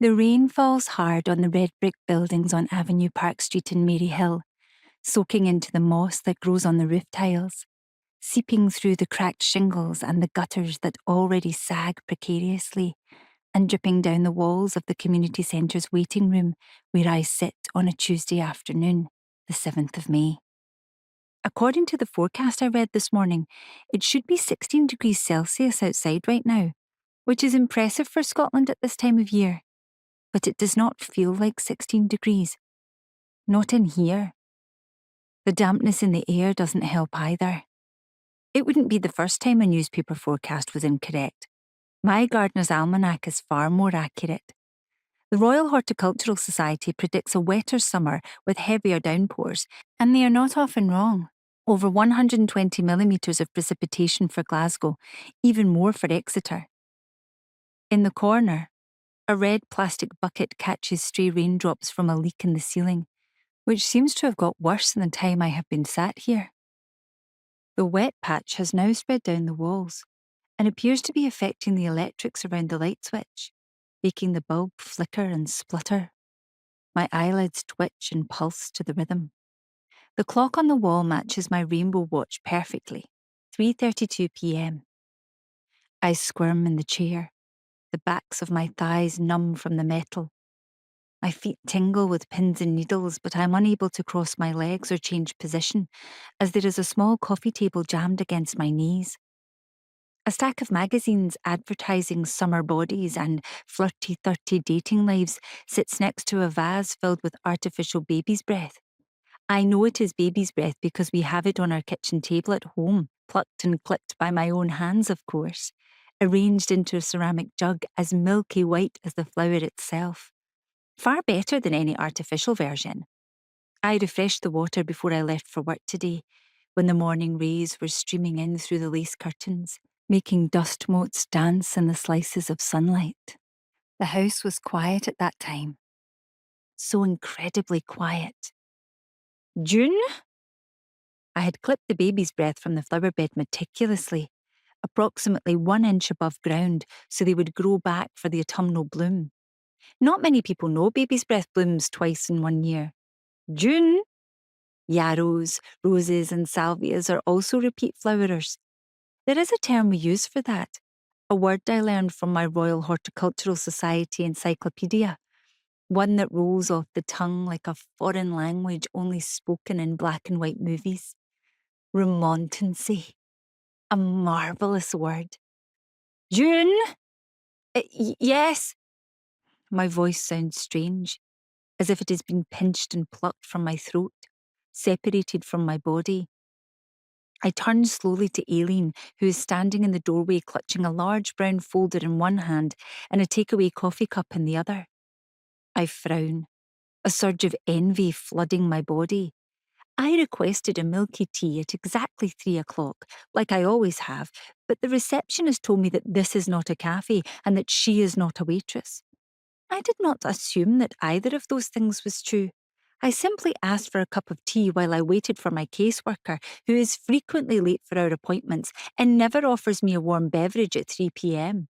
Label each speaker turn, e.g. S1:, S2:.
S1: The rain falls hard on the red brick buildings on Avenue Park Street in Maryhill, soaking into the moss that grows on the roof tiles, seeping through the cracked shingles and the gutters that already sag precariously, and dripping down the walls of the community centre's waiting room where I sit on a Tuesday afternoon, the 7th of May. According to the forecast I read this morning, it should be 16 degrees Celsius outside right now, which is impressive for Scotland at this time of year. But it does not feel like 16 degrees. Not in here. The dampness in the air doesn't help either. It wouldn't be the first time a newspaper forecast was incorrect. My gardener's almanac is far more accurate. The Royal Horticultural Society predicts a wetter summer with heavier downpours, and they are not often wrong. Over 120 millimetres of precipitation for Glasgow, even more for Exeter. In the corner, a red plastic bucket catches stray raindrops from a leak in the ceiling, which seems to have got worse in the time I have been sat here. The wet patch has now spread down the walls and appears to be affecting the electrics around the light switch, making the bulb flicker and splutter. My eyelids twitch and pulse to the rhythm. The clock on the wall matches my rainbow watch perfectly, 3:32 p.m. I squirm in the chair, the backs of my thighs numb from the metal. My feet tingle with pins and needles, but I'm unable to cross my legs or change position, as there is a small coffee table jammed against my knees. A stack of magazines advertising summer bodies and flirty-30 dating lives sits next to a vase filled with artificial baby's breath. I know it is baby's breath because we have it on our kitchen table at home, plucked and clipped by my own hands, of course, arranged into a ceramic jug as milky white as the flower itself. Far better than any artificial version. I refreshed the water before I left for work today, when the morning rays were streaming in through the lace curtains, making dust motes dance in the slices of sunlight. The house was quiet at that time. So incredibly quiet. June? I had clipped the baby's breath from the flower bed meticulously, approximately 1 inch above ground, so they would grow back for the autumnal bloom. Not many people know baby's breath blooms twice in 1 year. June? Yarrows, roses and salvias are also repeat flowerers. There is a term we use for that, a word I learned from my Royal Horticultural Society encyclopedia, one that rolls off the tongue like a foreign language only spoken in black and white movies. Remontancy. A marvellous word. June? Yes. My voice sounds strange, as if it has been pinched and plucked from my throat, separated from my body. I turn slowly to Aileen, who is standing in the doorway clutching a large brown folder in one hand and a takeaway coffee cup in the other. I frown, a surge of envy flooding my body. I requested a milky tea at exactly 3 o'clock, like I always have, but the receptionist told me that this is not a cafe and that she is not a waitress. I did not assume that either of those things was true. I simply asked for a cup of tea while I waited for my caseworker, who is frequently late for our appointments and never offers me a warm beverage at 3 p.m.